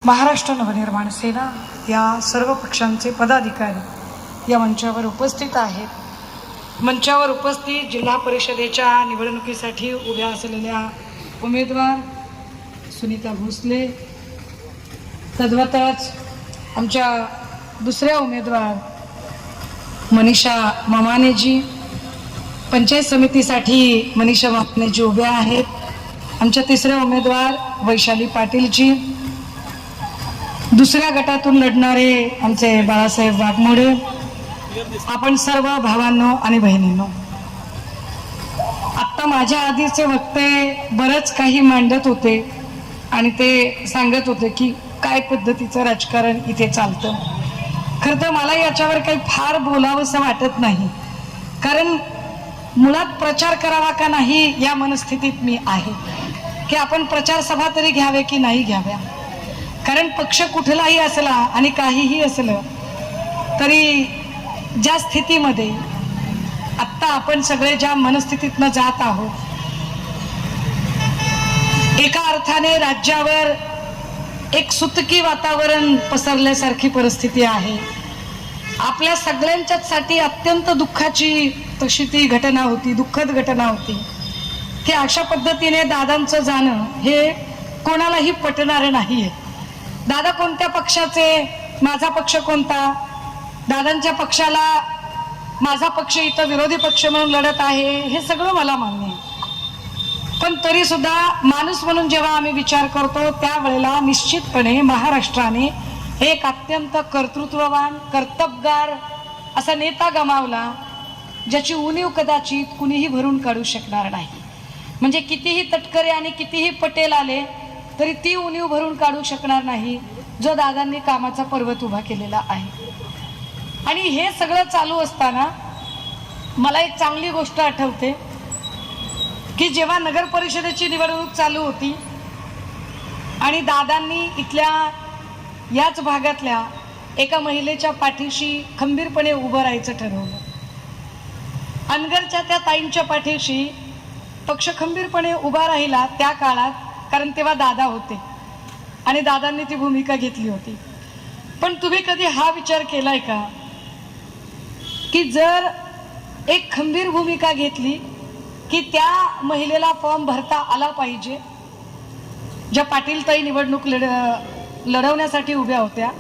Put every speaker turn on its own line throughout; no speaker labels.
महाराष्ट्र नवनिर्माण सेना या सर्व पक्षांचे पदाधिकारी या मंचावर उपस्थित आहेत। मंचावर उपस्थित जिल्हा परिषदेच्या निवडणुकीसाठी उभ्या असलेल्या उमेदवार सुनीता भोसले, तद्वतच आमच्या दुसऱ्या उमेदवार मनीषा मामानेजी, पंचायत समितीसाठी मनीषा मामानेजी उभ्या आहेत। आमच्या तिसऱ्या उमेदवार वैशाली पाटीलजी, दुसऱ्या गटातून लढणारे आमचे बाळासाहेब वाघमोडे। आपण सर्व भावांनो आणि बहिणींनो, आत्ता माझ्या आधीचे वक्ते बरंच काही मांडत होते आणि ते सांगत होते की काय पद्धतीचं राजकारण इथे चालतं। खरं तर मला याच्यावर काही फार बोलावंसं वाटत नाही, कारण मुळात प्रचार करावा का नाही या मनस्थितीत मी आहे की आपण प्रचार सभा तरी घ्यावे की नाही घ्याव्या। कारण पक्ष कुठलाही असला आणि काहीही असलं तरी ज्या स्थितीमध्ये आत्ता आपण सगळे ज्या मनस्थितीतनं जात आहोत, एका अर्थाने राज्यावर एक सुतकी वातावरण पसरल्यासारखी परिस्थिती आहे। आपल्या सगळ्यांच्यासाठी अत्यंत दुःखाची तशी ती घटना होती, दुःखद घटना होती की अशा पद्धतीने दादांचं जाणं हे कोणालाही पटणारं नाहीये। दादा कोणत्या पक्षाचे, माझा पक्ष कोणता, दादांच्या पक्षाला माझा पक्ष इथं विरोधी पक्ष म्हणून लढत आहे हे सगळं मला मान्य आहे। पण तरी सुद्धा माणूस म्हणून जेव्हा आम्ही विचार करतो त्यावेळेला निश्चितपणे महाराष्ट्राने एक अत्यंत कर्तृत्ववान, कर्तबगार असा नेता गमावला, ज्याची उणीव कदाचित कुणीही भरून काढू शकणार नाही। म्हणजे कितीही तटकरे आणि कितीही पटेल आले तरी ती उणीव भरून काढू शकणार नाही जो दादांनी कामाचा पर्वत उभा केलेला आहे। आणि हे सगळं चालू असताना मला एक चांगली गोष्ट आठवते की जेव्हा नगर परिषदेची निवडणूक चालू होती आणि दादांनी इथल्या याच भागातल्या एका महिलेच्या पाठीशी खंबीरपणे उभं राहायचं ठरवलं। अनगरच्या त्या ताईंच्या पाठीशी पक्ष खंबीरपणे उभा राहिला त्या काळात, कारण तेव्हा दादा होते आणि दादांनी ती भूमिका घेतली होती। पण तुम्ही कधी हा विचार केलाय का की जर एक खंबीर भूमिका घेतली की त्या महिलेला फॉर्म भरता आला पाहिजे, ज्या पाटील ताई निवडणूक लढवण्यासाठी उभ्या होत्या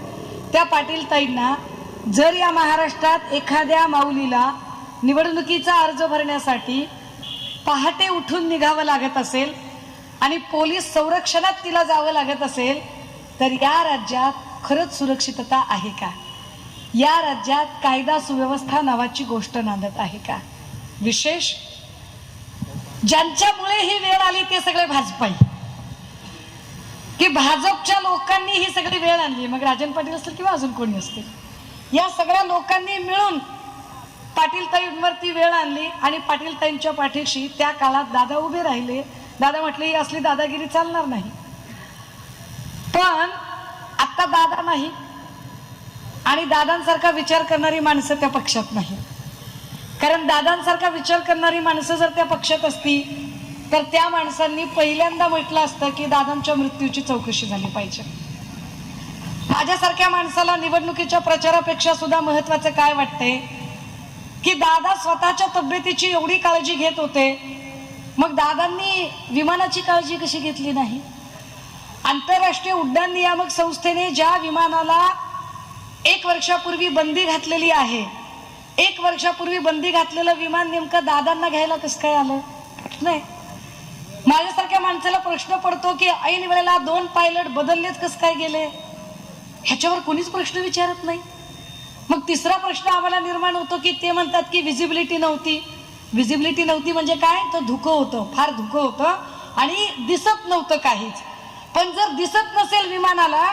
त्या पाटील ताईंना जर या महाराष्ट्रात एखाद्या माऊलीला निवडणुकीचा अर्ज भरण्यासाठी पहाटे उठून निघावं लागत असेल आणि पोलीस संरक्षणात तिला जावं लागत असेल तर या राज्यात खरंच सुरक्षितता आहे का? या राज्यात कायदा सुव्यवस्था नावाची गोष्ट नांदत आहे का? विशेष ज्यांच्यामुळे ही वेळ आली ते सगळे भाजपाई, की भाजपच्या लोकांनी ही सगळी वेळ आणली, मग राजन पाटील असतील किंवा अजून कोणी असतील, या सगळ्या लोकांनी मिळून पाटील ताईंवरती वेळ आणली आणि पाटील ताईंच्या पाठीशी त्या काळात दादा उभे राहिले। दादा म्हटले ही असली दादागिरी चालणार नाही। पण आता दादा नाही आणि दादांसारखा विचार करणारी माणसं त्या पक्षात नाही, कारण दादांसारखा विचार करणारी माणसं जर त्या पक्षात असती तर त्या माणसांनी पहिल्यांदा म्हटलं असतं की दादांच्या मृत्यूची चौकशी झाली पाहिजे। माझ्यासारख्या माणसाला निवडणुकीच्या प्रचारापेक्षा सुद्धा महत्वाचं काय वाटतंय की दादा स्वतःच्या तब्येतीची एवढी काळजी घेत होते, मग दादांनी विमानाची काळजी कशी घेतली नाही? आंतरराष्ट्रीय उड्डाण नियामक संस्थेने ज्या विमानाला 1 वर्षापूर्वी बंदी घातलेली आहे, 1 वर्षापूर्वी बंदी घातलेलं विमान नेमकं दादांना घ्यायला कसं काय आलं नाही? माझ्यासारख्या माणसाला प्रश्न पडतो की ऐन वेळेला 2 पायलट बदललेच कसं काय गेले? ह्याच्यावर कोणीच प्रश्न विचारत नाही। मग तिसरा प्रश्न आम्हाला निर्माण होतो की ते म्हणतात की विजिबिलिटी नव्हती। विजिबिलिटी नव्हती म्हणजे काय? तर धुकं होतं, फार धुकं होतं आणि दिसत नव्हतं काहीच। पण जर दिसत नसेल विमानाला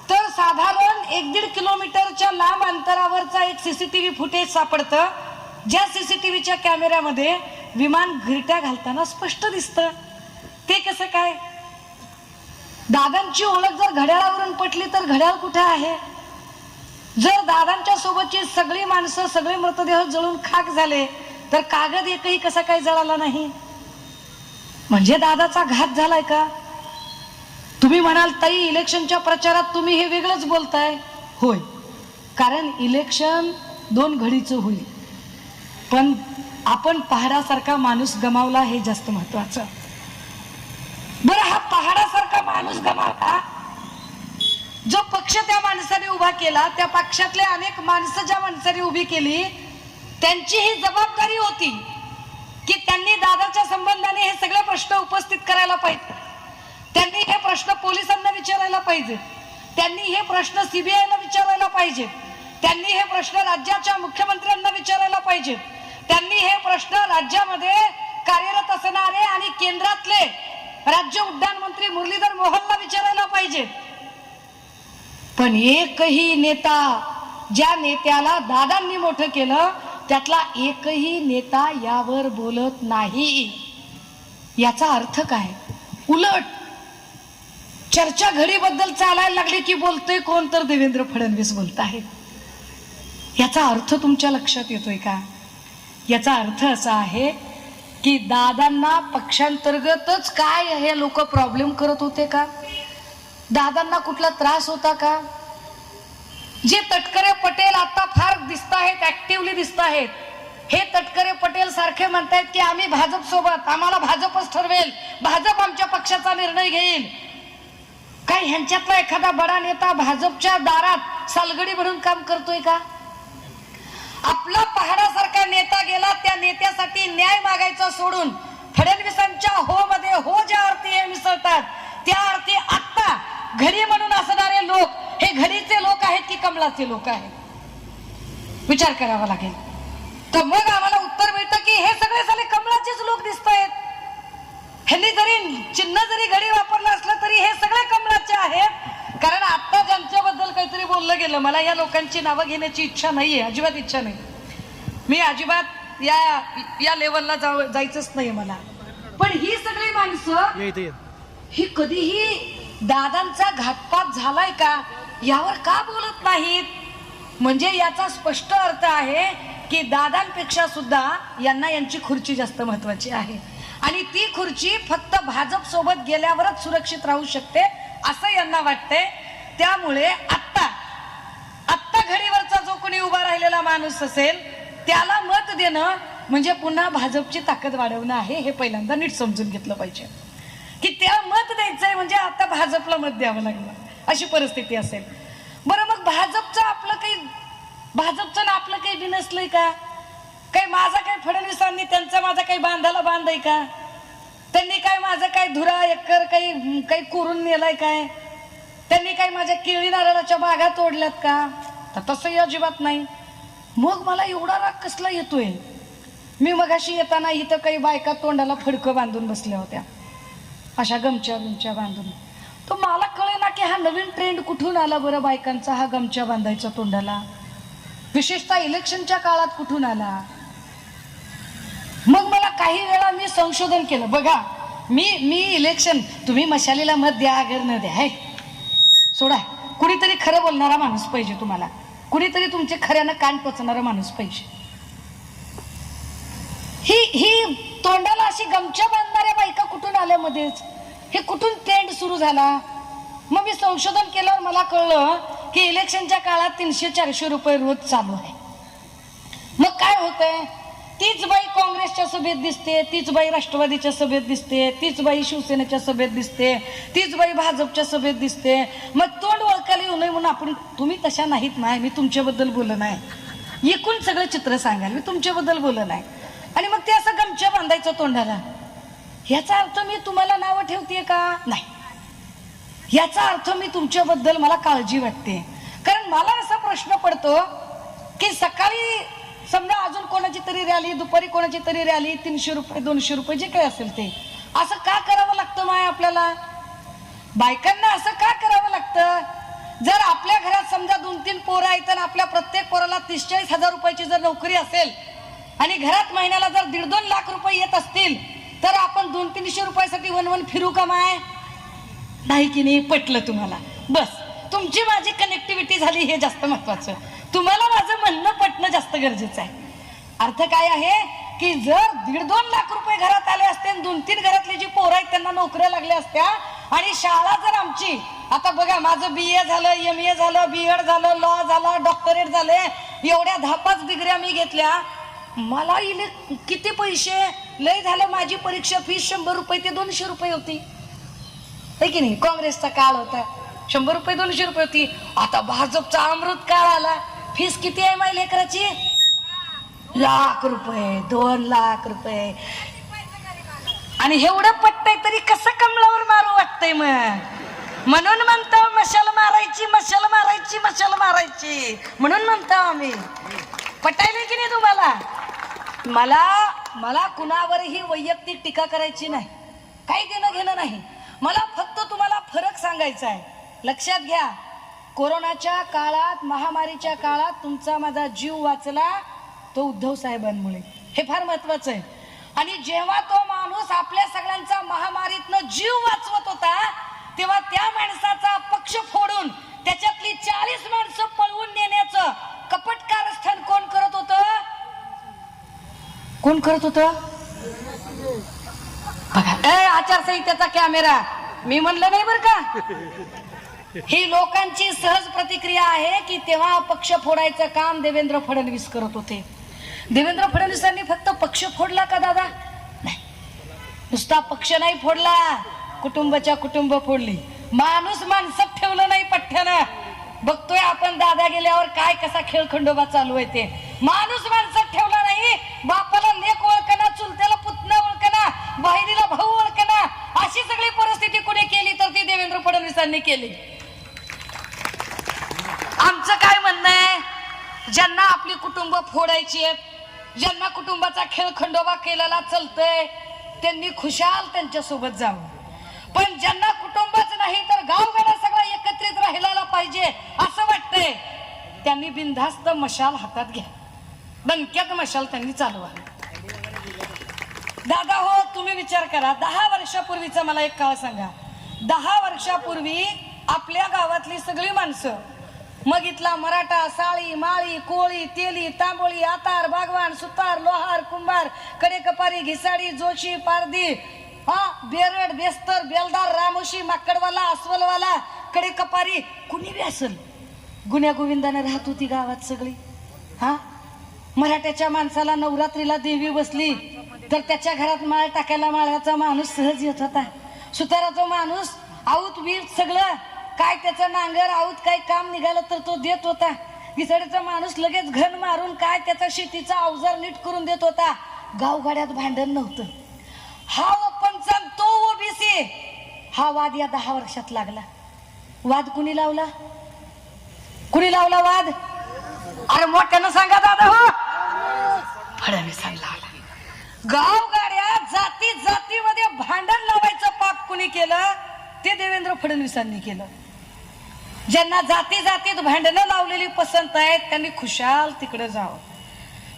तर साधारण 1-1.5 किलोमीटरच्या लांब अंतरावरचा एक सीसीटीव्ही फुटेज सापडतं, ज्या सीसीटीव्हीच्या कॅमेऱ्यामध्ये विमान घिरट्या घालताना स्पष्ट दिसतं। ते कसं काय? दादांची ओळख जर घड्याळावरून पटली तर घड्याळ कुठे आहे? जर दादांच्या सोबतची सगळी माणसं, सगळे मृतदेह जळून खाक झाले तर कागद एकही कसा काय जळाला नाही? म्हणजे दादाचा घात झालाय का? तुम्ही म्हणाल ताई इलेक्शनच्या प्रचारात तुम्ही हे वेगळंच बोलताय. होय, कारण इलेक्शन 2 घडीचं होईल, पण आपण पहाडासारखा माणूस गमावला हे जास्त महत्वाचं. बरं, हा पहाडासारखा माणूस गमावला, जो पक्ष त्या माणसाने उभा केला, त्या पक्षातले अनेक माणसं ज्या माणसाने उभी केली, त्यांची ही जबाबदारी होती की त्यांनी दादाच्या संबंधाने हे सगळे प्रश्न उपस्थित करायला पाहिजे. त्यांनी हे प्रश्न पोलिसांना विचारायला पाहिजे, त्यांनी हे प्रश्न सीबीआयला विचारायला पाहिजे, त्यांनी हे प्रश्न राज्याच्या मुख्यमंत्र्यांना विचारायला पाहिजे, त्यांनी हे प्रश्न राज्यामध्ये कार्यरत असणारे आणि केंद्रातले राज्य उड्डाण मंत्री मुरलीधर मोहोळला विचारायला पाहिजे. पण एकही नेता, ज्या नेत्याला दादांनी मोठं केलं, त्यातला एकही नेता यावर बोलत नाही. याचा अर्थ काय? उलट चर्चा घडीबद्दल चालायला लागली की बोलतोय कोण, तर देवेंद्र फडणवीस बोलत आहेत. याचा अर्थ तुमच्या लक्षात येतोय का? याचा अर्थ असा आहे की दादांना पक्षांतर्गतच काय हे लोक प्रॉब्लेम करत होते का? दादांना कुठला त्रास होता का? जे तटकरे पटेल आता फार दिसत आहेत, ऍक्टिव्हली दिसत आहेत, हे तटकरे पटेल सारखे म्हणतायत की आम्ही भाजप सोबत, आम्हाला भाजपच ठरवेल, भाजप आमच्या पक्षाचा निर्णय घेईल. काय ह्यांच्यातला एखादा बडा नेता भाजपच्या दारात सालगडी म्हणून काम करतोय का? आपला पहाडासारखा नेता गेला, त्या नेत्यासाठी न्याय मागायचा सोडून फडणवीसांच्या हो मध्ये हो ज्या अर्थी हे मिसळतात, त्या अर्थी आत्ता घडी म्हणून असणारे लोक हे घडीचे लोक आहेत की कमळाचे लोक आहेत? विचार करावा लागेल. तर मग आम्हाला उत्तर मिळतं की हे सगळे झाले कमळाचेच लोक दिसत आहेत. ह्यांनी जरी चिन्ह जरी घडी वापरलं असलं तरी हे सगळे कमळाचे आहेत. कारण आता ज्यांच्याबद्दल काहीतरी बोललं गेलं, मला या लोकांची नावं घेण्याची इच्छा नाहीये, अजिबात इच्छा नाही. मी अजिबात या लेवलला जायचंच नाही मला. पण ही सगळी माणसं ही कधीही दादांचा घातपात झालाय का यावर का बोलत नाहीत? म्हणजे याचा स्पष्ट अर्थ आहे की दादांपेक्षा सुद्धा यांना यांची खुर्ची जास्त महत्वाची आहे, आणि ती खुर्ची फक्त भाजप सोबत गेल्यावरच सुरक्षित राहू शकते असं यांना वाटते. त्यामुळे आत्ता घडीवरचा जो कोणी उभा राहिलेला माणूस असेल त्याला मत देणं म्हणजे पुन्हा भाजपची ताकद वाढवणं आहे. हे पहिल्यांदा नीट समजून घेतलं पाहिजे की त्या मत द्यायचंय म्हणजे आता भाजपला मत द्यावं लागलं, अशी परिस्थिती असेल. बरं, मग भाजपचं ना आपलं काही बिनसलंय का? काही माझा काही फडणवीसांनी त्यांचा माझा काही बांधाला बांध आहे का? त्यांनी काय माझं काय धुरा एकर काही करून नेलाय काय? त्यांनी काय माझ्या केळी नारळाच्या बागा तोडल्यात का? तर तसंही अजिबात नाही. मग मला एवढा राग कसला येतोय? मी मगाशी येताना इथं काही बायका तोंडाला फडकं बांधून बसल्या होत्या, अशा गमच्या बांधून. तर मला कळे ना की हा नवीन ट्रेंड कुठून आला बरं बायकांचा, हा गमच्या बांधायचा तोंडाला, विशेषतः इलेक्शनच्या काळात कुठून आला? मग मला काही वेळा मी संशोधन केलं. बघा, मी इलेक्शन, तुम्ही मशालीला मत द्या अगर न द्या, हे सोडा, कुणीतरी खरं बोलणारा माणूस पाहिजे तुम्हाला, कुणीतरी तुमचे खऱ्यानं कान टोचणारा माणूस पाहिजे. ही तोंडाला अशी गमच्या बांधणाऱ्या बायका कुठून आल्या मध्येच? हे कुठून ट्रेंड सुरू झाला? मग मी संशोधन केल्यावर मला कळलं की इलेक्शनच्या काळात 300-400 रुपये रोज चालू आहे. मग काय होतंय? तीच बाई काँग्रेसच्या सभेत दिसते, तीच बाई राष्ट्रवादीच्या सभेत दिसते, तीच बाई शिवसेनेच्या सभेत दिसते, तीच बाई भाजपच्या सभेत दिसते. मग तोंड ओळखायला येऊ नये म्हणून आपण, तुम्ही तशा नाहीत नाही, मी तुमच्याबद्दल बोलत नाही, एकूण सगळं चित्र सांगाल, मी तुमच्याबद्दल बोलत नाही. आणि मग ते असं गमच्या बांधायचं तोंडाला, याचा अर्थ मी तुम्हाला नावं ठेवते का? नाही, याचा अर्थ मी तुमच्याबद्दल मला काळजी वाटते. कारण मला असा प्रश्न पडतो की सकाळी समजा अजून कोणाची तरी रॅली, दुपारी कोणाची तरी रॅली, 300 रुपये 200 रुपये जे काही असेल ते, असं का करावं लागतं माय आपल्याला? बायकांना असं का करावं लागतं? जर आपल्या घरात समजा 2-3 पोरं आहेत आणि आपल्या प्रत्येक पोराला 30-40 हजार रुपयाची जर नोकरी असेल आणि घरात महिन्याला जर 1.5-2 लाख रुपये येत असतील, तर आपण 200-300 रुपयासाठी वन फिरू का माय? नाही की नाही? पटलं तुम्हाला? बस, तुमची माझी कनेक्टिव्हिटी झाली, हे जास्त महत्वाचं. तुम्हाला माझं म्हणणं पटणं जास्त गरजेचं आहे. अर्थ काय आहे की जर 1.5-2 लाख रुपये घरात आले असते, 2-3 घरातले जी पोरं आहेत त्यांना नोकऱ्या लागल्या असत्या, आणि शाळा जर आमची, आता बघा माझं BA झालं, MA झालं, BEd झालं, लॉ झालं, डॉक्टरेट झाले, एवढ्या 10-5 डिग्र्या मी घेतल्या, मला किती पैसे लय झालं. माझी परीक्षा फीस 100 रुपये ते 200 रुपये होती, है की नाही. काँग्रेसचा काळ होता, 100 रुपये 200 रुपये होती. आता भाजपचा अमृत काळ आला, फीस किती आहे माझ्या लेकराची? लाख रुपये, 2 लाख रुपये. आणि एवढं पटतंय तरी कसं कमळावर मारू वाटतंय. म्हणून म्हणतो मशाल मारायची, मशाल मारायची, मशाल मारायची म्हणून म्हणतो आम्ही. पटायला की नाही तुम्हाला? मला कुणावरही वैयक्तिक टीका करायची नाही, काही देणं घेणं नाही. मला फक्त तुम्हाला फरक सांगायचा आहे. लक्षात घ्या, कोरोनाच्या काळात, महामारीच्या काळात तुमचा माझा जीव वाचला तो उद्धव साहेबांमुळे, हे फार महत्वाचं आहे. आणि जेव्हा तो माणूस आपल्या सगळ्यांचा महामारीतनं जीव वाचवत होता, तेव्हा त्या माणसाचा पक्ष फोडून त्याच्यातली 40 माणसं पळवून नेण्याचं कपट कारस्थान कोण करत होतं? कोण करत होतं? बघा, आचारसंहितेचा कॅमेरा, मी म्हणलं नाही बरं का. ही लोकांची सहज प्रतिक्रिया आहे की तेव्हा पक्ष फोडायचं काम देवेंद्र फडणवीस करत होते. देवेंद्र फडणवीसांनी फक्त पक्ष फोडला का दादा? नाही, नुसता पक्ष नाही फोडला, कुटुंबाच्या कुटुंब फोडली. माणूस माणसात ठेवलं नाही पठ्ठ्यानं. बघतोय आपण दादा गेल्यावर काय कसा खेळ खंडोबा चालू आहे ते. माणूस माणसात ठेवला नाही. बापाला लेक ओळखना, चुलत्याला पुतना ओळखना, बहिणीला भाऊ ओळखना, अशी सगळी परिस्थिती कुणी केली तर ती देवेंद्र फडणवीसांनी केली. आमचं काय म्हणणं आहे, ज्यांना आपली कुटुंब फोडायची आहेत, ज्यांना कुटुंबाचा खेळ खंडोबा केलेला चालतंय, त्यांनी खुशाल त्यांच्या सोबत जावं. पण ज्यांना कुटुंबच नाही तर गावगाडा सगळा एकत्रित राहिला पाहिजे असं वाटतंय, त्यांनी बिनधास्त मशाल हातात घ्या. दणक्यात मशाल त्यांनी चालवा. दादा हो, तुम्ही विचार करा, 10 वर्षापूर्वीचा मला एक काळ सांगा. 10 वर्षापूर्वी आपल्या गावातली सगळी माणसं, मग इथला मराठा, साळी, माळी, कोळी, तेली, तांबोळी, आतार, बागवान, सुतार, लोहार, कुंभार, कडेकपारी, घिसाडी, जोशी, पारधी, बेरड, बेस्तर, बेलदार, रामोशी, माकडवाला, अस्वलवाला, कडेकपारी, कुणी बी असेल, गुन्ह्या गोविंदाने राहत होती गावात सगळी. मराठ्याच्या माणसाला नवरात्रीला देवी बसली तर त्याच्या घरात माळ टाकायला माळ्याचा माणूस सहज येत होता. सुताराचा माणूस आऊत बीत सगळं काय, त्याचं नांगर आऊत काय काम निघालं तर तो देत होता. घिसाडीचा माणूस लगेच घन मारून काय त्याचा शेतीचा अवजार नीट करून देत होता. गावगाड्यात भांडण नव्हतं. हा ओपनचा तो ओबीसी, हा वाद या 10 वर्षात लागला. वाद कुणी लावला? कुणी लावला वाद? अरे मोठ्यानं सांगा दादा हो. फडणवीसांनी लावला. गावगाड्या जाती जातीमध्ये भांडण लावायचं पाप कुणी केलं? ते देवेंद्र फडणवीसांनी केलं. ज्यांना जाती जातीत भांडणं लावलेली पसंत आहेत त्यांनी खुशाल तिकडे जावं.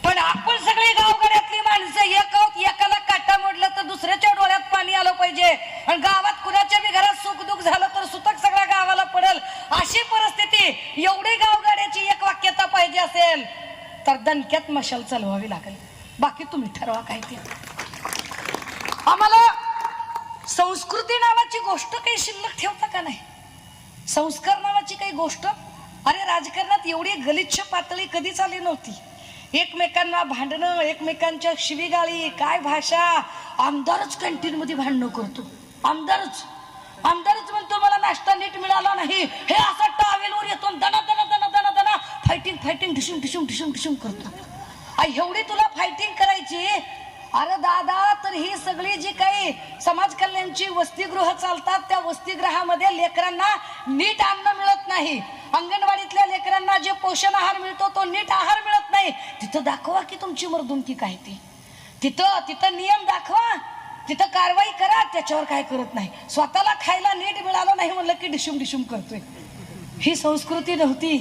पण आपण सगळे गावगाड्यातली माणसं एक आहोत. एकाला काटा मोडलं तर दुसऱ्याच्या डोळ्यात पाणी आलं पाहिजे. आणि गावात कुणाच्या बी घरात सुख दुःख झालं तर सुतक सगळ्या गावाला पडेल अशी परिस्थिती, एवढी गावगाड्याची एक वाक्यता पाहिजे असेल तर दणक्यात मशाल चालवावी लागेल. बाकी तुम्ही ठरवा काय ते. आम्हाला संस्कृती नावाची गोष्ट काही शिल्लक ठेवता का नाही? संस्कार नावाची काही गोष्ट? अरे राजकारणात एवढी गलिच्छ पातळी कधीच आली नव्हती. एकमेकांना भांडणं, एकमेकांच्या शिवीगाळी, काय भाषा. आमदारच कॅन्टीन मध्ये भांडणं करतो. आमदारच म्हणतो मला नाश्ता नीट मिळाला नाही, हे असा टावेलवर येतो, दना दना दना दना दना फायटिंग ढिशूम ढिशूम ढिशूम ढिशूम करतो. एवढी तुला फायटिंग करायची? अरे दादा, तर ही सगळी जी काही समाज कल्याणची वसतिगृह चालतात त्या वसतिगृहामध्ये लेकरांना नीट अन्न मिळत नाही. अंगणवाडीतल्या लेकरांना जे पोषण आहार मिळतो तो नीट आहार मिळत नाही. तिथं दाखवा की तुमची मर्दुमकी काय ती. तिथं नियम दाखवा, तिथं कारवाई करा. त्याच्यावर काय करत नाही. स्वतःला खायला नीट मिळालं नाही म्हणलं की डिशुम डिशुम करतोय. ही संस्कृती नव्हती.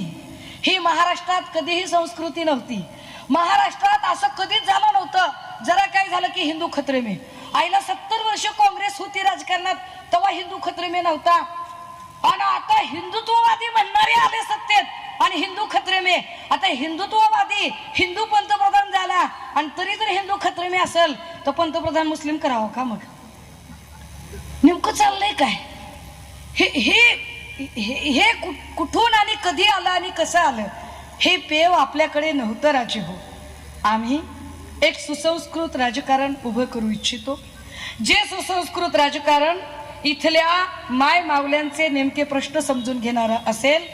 ही महाराष्ट्रात कधीही संस्कृती नव्हती. महाराष्ट्रात असं कधीच झालं नव्हतं. जरा काय झालं की हिंदू खतरे में. आईला 70 वर्ष काँग्रेस होती राजकारणात, तेव्हा हिंदू खतरे में नव्हता. आणि आता हिंदुत्ववादी म्हणणारे आले सत्तेत आणि हिंदू खतरे में. आता हिंदुत्ववादी हिंदू पंतप्रधान झाला आणि तरी जर हिंदू खतरे में असेल तर पंतप्रधान मुस्लिम करावं का? मग नेमकं चाललंय काय? हे हे हे कुठून आणि कधी आलं आणि कसं आलं हे पेव आपल्याकडे नव्हतं राजे हो. आम्ही एक सुसंस्कृत राजकारण उभं करू इच्छितो, जे सुसंस्कृत राजकारण इथल्या माय मावल्यांचे नेमके प्रश्न समजून घेणार असेल.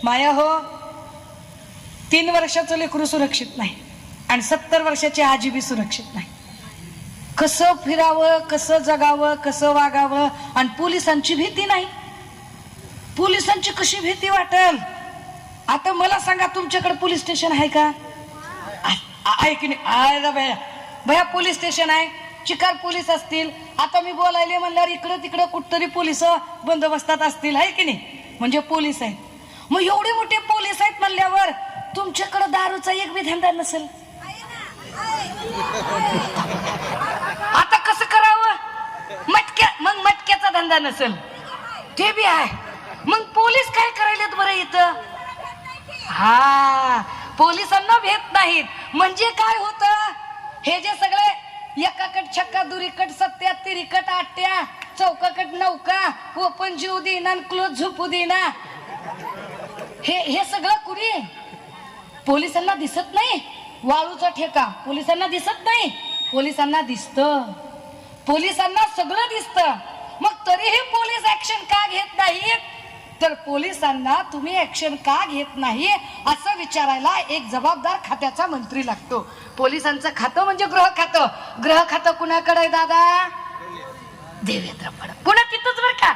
माया हो, 3 वर्षाचं लेकरू सुरक्षित नाही आणि 70 वर्षाची आजी बी सुरक्षित नाही. कसं फिरावं, कसं जगावं, कसं वागावं, आणि पोलिसांची भीती नाही. पोलिसांची कशी भीती वाटेल? आता मला सांगा, तुमच्याकडे पोलीस स्टेशन आहे का? आहे की नाही? आहे ना भैया. भैया पोलीस स्टेशन आहे, चिकार पोलीस असतील. आता मी बोलायले म्हणल्यावर इकडं तिकडं कुठतरी पोलिस बंदोबस्तात असतील, आहे की नाही? म्हणजे पोलीस आहेत. मग एवढे मोठे पोलीस आहेत म्हणल्यावर तुमच्याकडे दारूचा एक बी धंदा नसेल. आता कसं करावं? मग मटक्याचा धंदा नसेल, ते बी आहे. मग पोलीस काय करायलेत बरं इथं? हा, पोलिसांना भेट नाहीत म्हणजे काय होतं? हे जे सगळे एकाकट छक्का, दुरीकट सत्या, तिरीकट आट्या, चौकाकट नौका, ओपन जीव देना, क्लोज झोपू देना, हे सगळं कुणी पोलिसांना दिसत नाही. वाळूचा ठेका पोलिसांना दिसत नाही. पोलिसांना दिसतं, पोलिसांना सगळं दिसतं. मग तरीही पोलीस ऍक्शन का घेत नाहीत? तर पोलिसांना तुम्ही ऍक्शन का घेत नाही असं विचारायला एक जबाबदार खात्याचा मंत्री लागतो. पोलिसांचं खातं म्हणजे गृह खातं. गृह खातं कुणाकडे आहे दादा? देवेंद्र फडणवीस. पुन्हा तिथंच बरं का,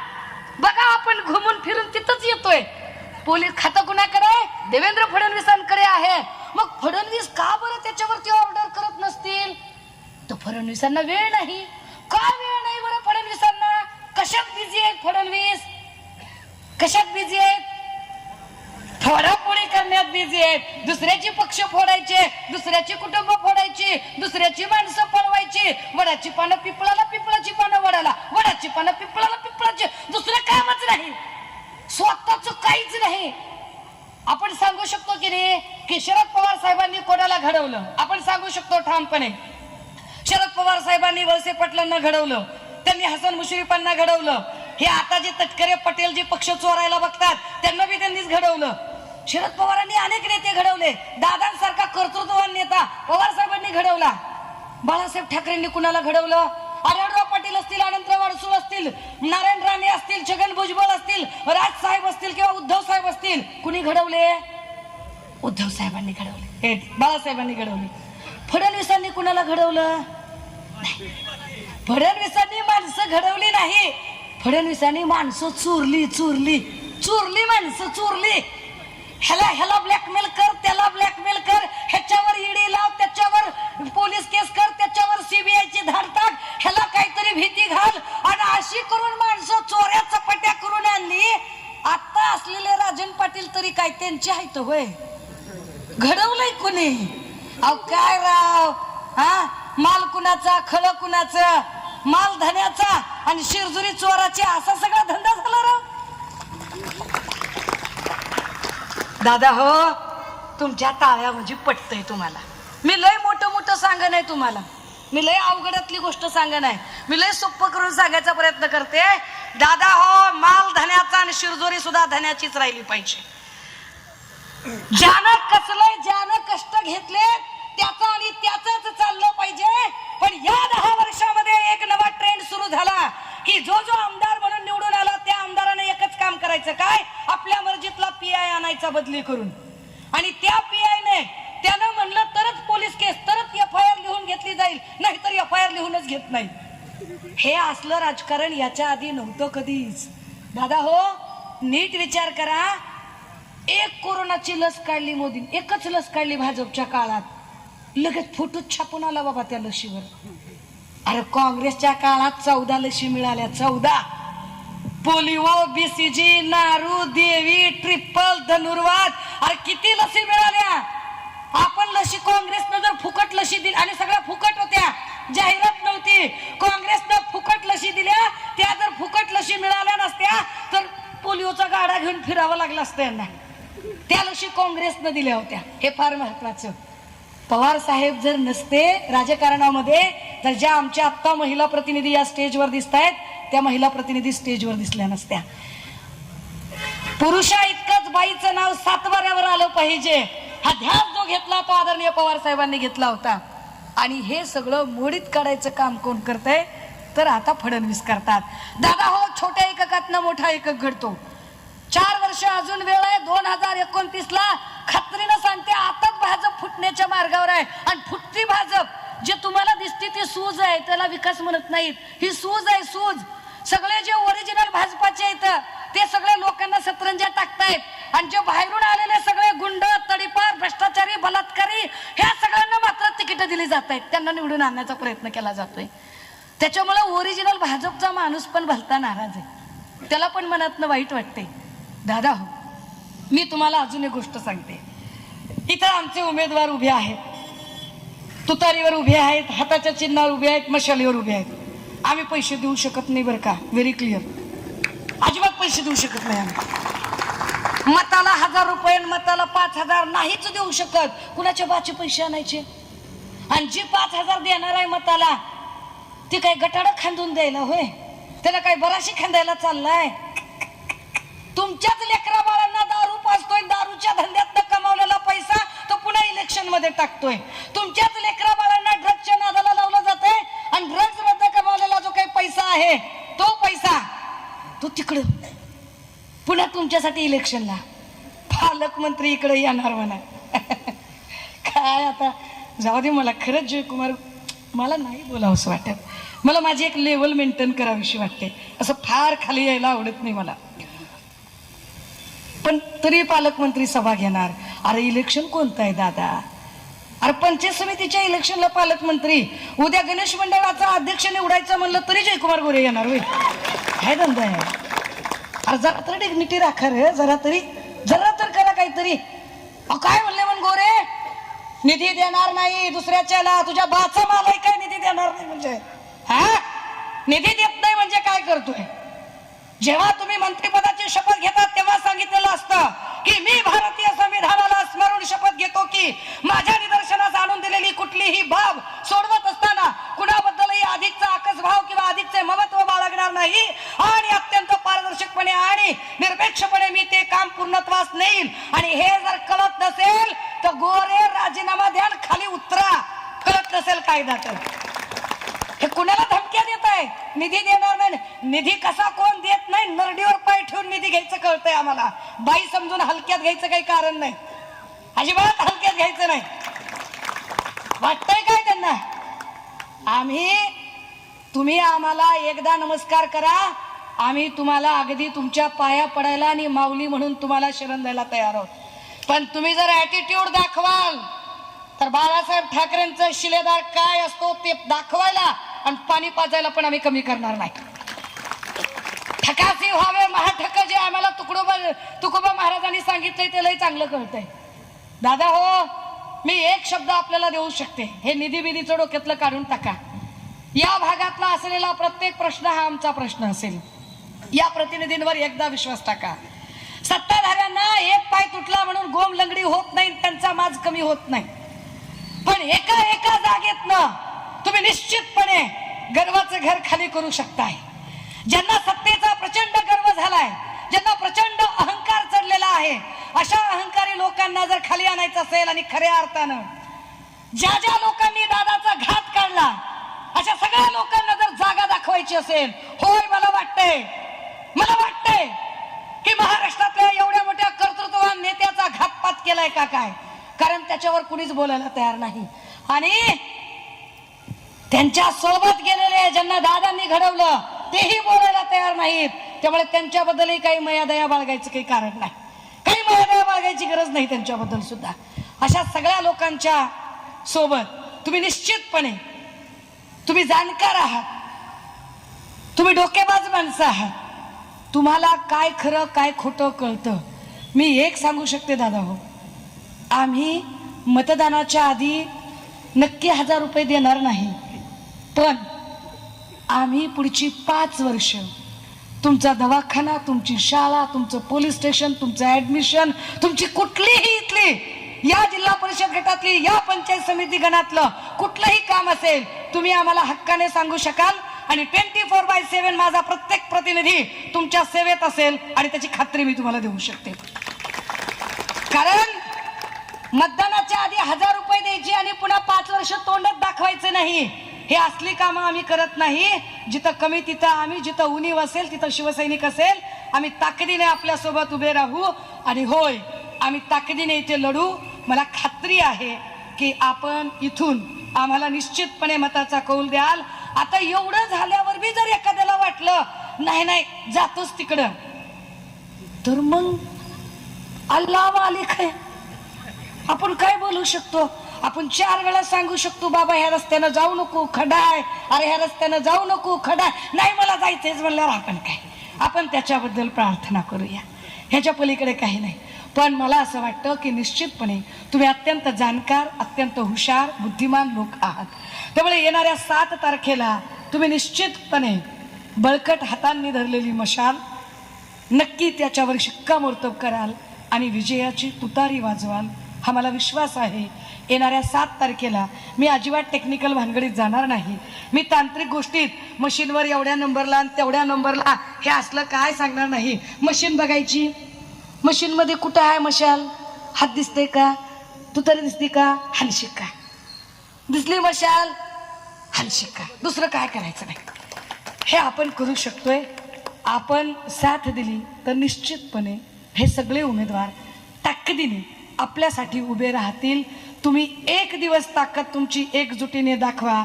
बघा आपण घुमून फिरून तिथंच येतोय. पोलीस खातं कुणाकडे आहे? देवेंद्र फडणवीसांकडे आहे. मग फडणवीस का बरं त्याच्यावरती ऑर्डर करत नसतील? तर फडणवीसांना वेळ नाही. का वेळ नाही बरं फडणवीसांना? कशात बिझी आहेत फडणवीस? कशात बिझी आहेत? फोडाफोडी करण्यात बिझी आहेत. दुसऱ्याची पक्ष फोडायचे, दुसऱ्याची कुटुंब फोडायची, दुसऱ्याची माणसं पळवायची. वडाची पानं पिपळाला, पिपळाची पानं वडाला, वडाची पानं पिपळाला, पिपळाची. दुसरं कामच नाही, स्वतःच काहीच नाही. आपण सांगू शकतो की नाही की शरद पवार साहेबांनी कोणाला घडवलं? आपण सांगू शकतो ठामपणे. शरद पवार साहेबांनी वळसे पाटलांना घडवलं, त्यांनी हसन मुश्रीफांना घडवलं. हे आता जे तटकरे पटेल जे पक्ष चोरायला बघतात त्यांना बी त्यांनीच घडवलं. शरद पवारांनी अनेक नेते घडवले. दादांसारखा कर्तृत्ववान नेता पवार साहेबांनी घडवला. बाळासाहेब ठाकरेंनी कुणाला घडवलं? आढळराव पाटील असतील, अनंतराव अडसूळ असतील, नारायण राणे असतील, छगन भुजबळ असतील, राज साहेब असतील किंवा उद्धव साहेब असतील, कुणी घडवले? उद्धव साहेबांनी घडवले, हे बाळासाहेबांनी घडवले. फडणवीसांनी कुणाला घडवलं? फडणवीसांनी माणसं घडवली नाही. फडणवीसांनी माणसं चोरली, चोरली, चोरली, माणसं चोरली. ह्याला ब्लॅकमेल कर, त्याला ब्लॅकमेल कर, ह्याच्यावर ईडी लाव, त्याच्यावर पोलीस केस कर, त्याच्यावर सीबीआयची धाड टाक, ह्याला काहीतरी भीती घाल, आणि अशी करून माणसं चोऱ्या चपाट्या करून आणली. आता असलेले राजन पाटील तरी काय त्यांची आहेत होय? घडवलंय कोणी? अहो काय राव, हा माल कुणाचा, खळ कुणाचं, माल धन्याचा आणि शिरजुरी चोराची, असा सगळा धंदा झाला राव. दादा हो, तुमच्या टाळ्या म्हणजे पटतंय तुम्हाला. मी लय मोठं मोठं सांग नाही तुम्हाला, मी लय अवघडातली गोष्ट सांग नाही, मी लय सोपं करून सांगायचा प्रयत्न करते. दादा हो, माल धन्याचा आणि शिरजोरी सुद्धा धन्याचीच राहिली पाहिजे. ज्यानं कसलंय, ज्यानं कष्ट घेतले त्याचं आणि त्याचंच चाललं पाहिजे. पण या 10 वर्षामध्ये एक नवा ट्रेंड सुरू झाला की जो आमदार म्हणून निवडून आला त्या आमदाराने एकच काम करायचं, काय? आपल्या मर्जीतला पीआय आणायचा बदली करून, आणि त्या पीआयने त्यानं म्हणलं तरच पोलीस केस, तरच एफआयआर लिहून घेतली जाईल, नाहीतर एफआयआर लिहूनच घेत नाही. हे असलं राजकारण याच्या आधी नव्हतं कधीच. दादा हो, नीट विचार करा. एक कोरोनाची लस काढली मोदी, एकच लस काढली भाजपच्या काळात, लगेच फोटो छापून आला बाबा त्या लशीवर. अरे काँग्रेसच्या काळात 14 लशी मिळाल्या, 14. पोलिओ, बीसीजी, नारू, देवी, ट्रिपल, धनुर्वात, अरे किती लसी मिळाल्या. आपण लशी, काँग्रेसनं जर फुकट लशी दिली, आणि सगळ्या फुकट होत्या, जाहिरात नव्हती, काँग्रेसनं फुकट लशी दिल्या, त्या जर फुकट लशी मिळाल्या नसत्या तर पोलिओचा गाडा घेऊन फिरावं लागला असतं यांना. त्या लशी काँग्रेसनं दिल्या होत्या, हे फार महत्वाचं. पवार साहेब जर नसते राजकारणामध्ये, तर ज्या आमच्या आत्ता महिला प्रतिनिधी या स्टेजवर दिसत आहेत त्या महिला प्रतिनिधी स्टेजवर दिसल्या नसत्या. पुरुषा इतकंच बाईचं नाव सातबाऱ्यावर आलं पाहिजे, हा ध्यास जो घेतला तो आदरणीय पवार साहेबांनी घेतला होता. आणि हे सगळं मोडीत काढायचं काम कोण करतंय, तर आता फडणवीस करतात. दादा हो, छोट्या एककातनं मोठा एकक घडतो. 4 वर्ष अजून वेळ आहे. 2029 ला खात्रीनं सांगते आताच भाजप फुटण्याच्या मार्गावर आहे. आणि फुटती भाजप जे तुम्हाला दिसते ती सूज आहे, त्याला विकास म्हणत नाहीत, ही सूज आहे, सूज. सगळे जे ओरिजिनल भाजपाचे आहेत ते सगळे लोकांना सतरंजा टाकतायत. आणि जे बाहेरून आलेले सगळे गुंड, तडीपार, भ्रष्टाचारी, बलात्कारी, ह्या सगळ्यांना मात्र तिकीट दिली जात आहेत, त्यांना निवडून आणण्याचा प्रयत्न केला जातोय. त्याच्यामुळे ओरिजिनल भाजपचा माणूस पण भलता नाराज आहे, त्याला पण मनातनं वाईट वाटते. दादा हो, मी तुम्हाला अजून एक गोष्ट सांगते. इथं आमचे उमेदवार उभे आहेत, तुतारीवर उभे आहेत, हाताच्या चिन्हावर उभे आहेत, मशालीवर उभे आहेत. आम्ही पैसे देऊ शकत नाही बरं का, व्हेरी क्लिअर. अजिबात पैसे देऊ शकत नाही आम्ही. मताला 1000 रुपये, मताला 5000 नाहीच देऊ शकत. कुणाच्या बाचे पैसे आणायचे? आणि जी 5000 देणार आहे मताला, ती काय गटाडं खांदून द्यायला होय? त्याला काय बराशी खांदायला चाललाय? तुमच्याच लेकरा बाळांना दारू पाजतोय, दारूच्या धंद्यातनं कमावलेला पैसा तो पुन्हा इलेक्शन मध्ये टाकतोय. तुमच्याच लेकरा बाळांना ड्रग्सच्या नादाला लावलं जातंय. आणि ड्रग्स मध्ये कमावलेला जो काही पैसा आहे, तो पैसा तो तिकडं पुन्हा तुमच्यासाठी इलेक्शनला. पालकमंत्री इकडे येणार म्हणा. काय आता जाऊ दे. मला खरंच जयकुमार, मला नाही बोलावंसं वाटत. मला माझी एक लेवल मेंटेन करावीशी वाटते. असं फार खाली यायला आवडत नाही मला. पण तरी पालकमंत्री सभा घेणार. अरे इलेक्शन कोणतं आहे दादा? अरे पंचायत समितीच्या इलेक्शनला पालकमंत्री. उद्या गणेश मंडळाचा अध्यक्ष निवडायचं म्हणलं तरी जयकुमार गोरे येणार होय? काय धंदा आहे? अरे जरा तर डिग्निटी राखा रे, जरा तर करा काहीतरी. काय म्हणले म्हण गोरे, निधी देणार नाही दुसऱ्याच्याला. तुझ्या बाचा माल आहे काय निधी देणार नाही म्हणजे? हा, निधी देत नाही म्हणजे काय करतोय? जेव्हा तुम्ही मंत्रिपदाची शपथ घेतात तेव्हा सांगितलेलं असतं की मी भारतीय संविधानाला स्मरून शपथ घेतो की माझ्या निदर्शनास आणून दिलेली कुठलीही बाब सोडवत असताना कुणाबद्दलही अधिकचा आकसभाव किंवा अधिकचे ममत्व बाळगणार नाही. आणि अत्यंत पारदर्शकपणे आणि निरपेक्षपणे मी ते काम पूर्णत्वास नेईल. आणि हे जर कळत नसेल तर गोरे राजीनामा द्या, खाली उतरा. कळत नसेल कायदा तर. हे कुणाला धमक्या देत आहे? निधी देणार नाही. निधी कसा कोण देत नाही? नरडीवर पाय ठेवून निधी घ्यायचं कळतंय आम्हाला. बाई समजून हलक्यात घ्यायचं काही कारण नाही, अजिबात हलक्यात घ्यायचं नाही. वाटतंय काय त्यांना? तुम्ही आम्हाला एकदा नमस्कार करा, आम्ही तुम्हाला अगदी तुमच्या पाया पडायला आणि माऊली म्हणून तुम्हाला शरण द्यायला तयार आहोत. पण तुम्ही जर ॲटिट्यूड दाखवाल तर बाळासाहेब ठाकरेंचा शिलेदार काय असतो ते दाखवायला आणि पाणी पाजायला पण आम्ही कमी करणार नाही. ठकासी व्हावे महाठक जे आम्हाला तुकोबा महाराजांनी सांगितलंय ते लय चांगलं कळतंय. दादा हो, मी एक शब्द आपल्याला देऊ शकते. हे निधी बिधीचं डोक्यातलं काढून टाका. या भागातला असलेला प्रत्येक प्रश्न हा आमचा प्रश्न असेल. या प्रतिनिधींवर एकदा विश्वास टाका. सत्ताधाऱ्यांना एक पाय तुटला म्हणून गोम लंगडी होत नाही, त्यांचा माज कमी होत नाही. पण एका जागेतनं तुम्ही निश्चितपणे गर्वाचं घर खाली करू शकताय. ज्यांना सत्तेचा प्रचंड गर्व झालाय, ज्यांना प्रचंड अहंकार चढलेला आहे, अशा अहंकारी लोकांना जर खाली आणायचं असेल आणि खऱ्या अर्थानं ज्या लोकांनी दादाचा घात काढला अशा सगळ्या लोकांना जर जागा दाखवायची असेल, होय मला वाटतंय की महाराष्ट्रातल्या एवढ्या मोठ्या कर्तृत्ववान नेत्याचा घातपात केलाय का काय? कारण त्याच्यावर कुणीच बोलायला तयार नाही. आणि त्यांच्या सोबत गेलेले ज्यांना दादांनी घडवलं तेही बोलायला तयार नाहीत. त्यामुळे त्यांच्याबद्दलही काही मयादया बाळगायचं काही कारण नाही, काही मयादया बाळगायची गरज नाही त्यांच्याबद्दल सुद्धा. अशा सगळ्या लोकांच्या सोबत तुम्ही निश्चितपणे, तुम्ही जाणकार आहात, तुम्ही डोकेबाज माणसं आहात, तुम्हाला काय खरं काय खोटं कळतं. मी एक सांगू शकते दादा हो, आम्ही मतदानाच्या आधी नक्की 1000 रुपये देणार नाही, पण आम्ही पुढची 5 वर्ष तुमचा दवाखाना, तुमची शाळा, तुमचं पोलीस स्टेशन, तुमचं ऍडमिशन, तुमची कुठलीही इथली या जिल्हा परिषद गटातली या पंचायत समिती गणातलं कुठलंही काम असेल तुम्ही आम्हाला हक्काने सांगू शकाल आणि 24/7 माझा प्रत्येक प्रतिनिधी तुमच्या सेवेत असेल आणि त्याची खात्री मी तुम्हाला देऊ शकते. कारण मतदानाच्या आधी 1000 रुपये द्यायचे आणि पुन्हा 5 वर्ष तोंडात दाखवायचं नाही. हे असली कामं आम्ही करत नाही. जिथं कमी तिथं आम्ही, जिथं उणीव असेल तिथं शिवसैनिक असेल, आम्ही ताकदीने आपल्यासोबत उभे राहू. आणि होय, आम्ही ताकदीने इथे लढू. मला खात्री आहे की आपण इथून आम्हाला निश्चितपणे मताचा कौल द्याल. आता एवढं झाल्यावर बी जर एखाद्याला वाटलं नाही नाही जातोच तिकडं, तर मग अल्लाह मालिक आहे. आपण काय बोलू शकतो? आपण 4 वेळा सांगू शकतो, बाबा ह्या रस्त्यानं जाऊ नको, खडा आहे. अरे ह्या रस्त्यानं जाऊ नको, खडा आहे. नाही मला जायचंच म्हणल्यावर आपण काय, आपण त्याच्याबद्दल प्रार्थना करूया. ह्याच्या पलीकडे काही नाही. पण मला असं वाटतं की निश्चितपणे तुम्ही अत्यंत जाणकार, अत्यंत हुशार, बुद्धिमान लोक आहात. त्यामुळे येणाऱ्या 7 तारखेला तुम्ही निश्चितपणे बळकट हातांनी धरलेली मशाल नक्की त्याच्यावर शिक्कामोर्तब कराल आणि विजयाची तुतारी वाजवाल. हा मला विश्वास आहे. येणाऱ्या 7 तारखेला मी अजिबात टेक्निकल भानगडीत जाणार नाही. मी तांत्रिक गोष्टीत मशीनवर एवढ्या नंबरला आणि तेवढ्या नंबरला हे असलं काय सांगणार नाही. मशीन बघायची, मशीनमध्ये कुठं आहे मशाल, हात दिसते का, तुतारी दिसते का, हलशी का, दिसली मशाल हलशी का, दुसरं काय करायचं नाही. हे आपण करू शकतोय. आपण साथ दिली तर निश्चितपणे हे सगळे उमेदवार ताकदीने आपल्यासाठी उभे राहतील. तुम्ही एक दिवस ताकद तुमची एकजुटीने दाखवा.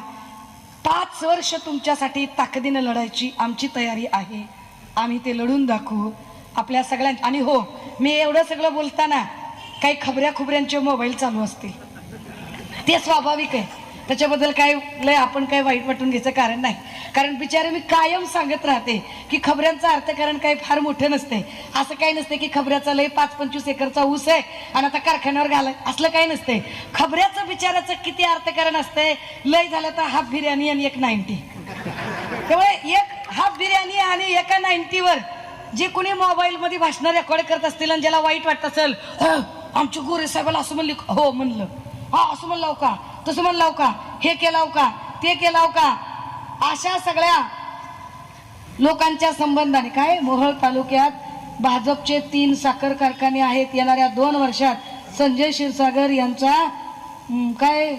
5 वर्ष तुमच्यासाठी ताकदीने लढायची आमची तयारी आहे. आम्ही ते लढून दाखवू आपल्या सगळ्यांच्या. आणि हो, मी एवढं सगळं बोलताना काही खबऱ्यांचे मोबाईल चालू असतील, ते स्वाभाविक आहे. त्याच्याबद्दल काय लय आपण काय वाईट वाटून घ्यायचं कारण नाही. कारण बिचारे मी कायम सांगत राहते की खबऱ्यांचं अर्थकारण काही फार मोठं नसते. असं काही नसते की खबऱ्याचा लय 5-25 एकरचा ऊस आहे आणि आता कारखान्यावर घालाय, असलं काही नसते. खबऱ्याचं बिचाराचं किती अर्थकारण असते, लय झालं तर हाफ बिर्याणी आणि एक 90. त्यामुळे एक हाफ बिर्याणी आणि एका 90वर जे कोणी मोबाईल मध्ये भाषण रेकॉर्ड करत असतील आणि ज्याला वाईट वाटत असेल, आमच्या गोरे साहेबाला असं म्हणले, हो म्हणलं, हा असं म्हणलाव का, तसं म्हणलाव का, हे केलाव का, ते केलाव का, अशा सगळ्या लोकांच्या संबंधाने काय मोहोळ तालुक्यात भाजपचे 3 साखर कारखाने आहेत. येणाऱ्या 2 वर्षात संजय क्षीरसागर यांचा काय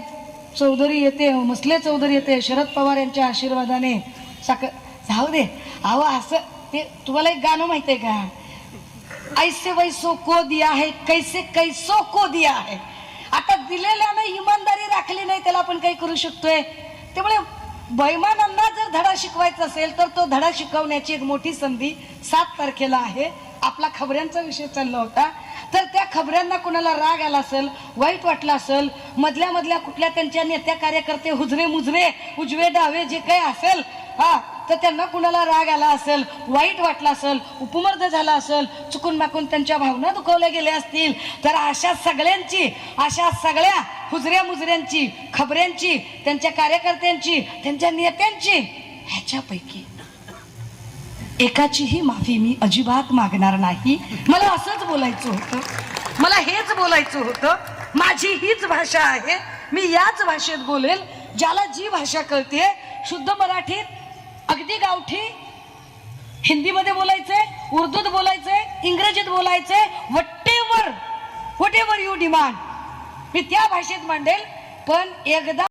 चौधरी येते, मसले चौधरी येते, शरद पवार यांच्या आशीर्वादाने साखर. जाऊ दे अहो, असं ते तुम्हाला एक गाणं माहित आहे का, ऐसे वैसो को दिया है, कैसे कैसो को दिया है. आता दिलेल्यानं इमानदारी राखली नाही त्याला आपण काही करू शकतोय. त्यामुळे बैमानांना जर धडा शिकवायचा असेल तर तो धडा शिकवण्याची एक मोठी संधी 7 तारखेला आहे. आपला खबऱ्यांचा विषय चालला होता, तर त्या खबऱ्यांना कुणाला राग आला असेल, वाईट वाटलं असेल, मधल्या कुठल्या त्यांच्या नेत्या कार्यकर्ते हुजरे मुजरे उजवे डावे जे काही असेल, हा, तर त्यांना कुणाला राग आला असेल, वाईट वाटलं असेल, उपमर्द झाला असेल, चुकून माकून त्यांच्या भावना दुखवल्या गेल्या असतील, तर अशा सगळ्यांची, अशा सगळ्या हुजऱ्या मुजऱ्यांची, खबऱ्यांची, त्यांच्या कार्यकर्त्यांची, त्यांच्या नेत्यांची, ह्याच्यापैकी एकाचीही माफी मी अजिबात मागणार नाही. मला असंच बोलायचं होतं, मला हेच बोलायचं होतं. माझी हीच भाषा आहे, मी याच भाषेत बोलेल. ज्याला जी भाषा कळते, शुद्ध मराठीत, अगदी गावठी हिंदीमध्ये बोलायचंय, उर्दूत बोलायचंय, इंग्रजीत बोलायचंय, व्हॉटेवर यू डिमांड, मी त्या भाषेत मांडेल. पण एकदा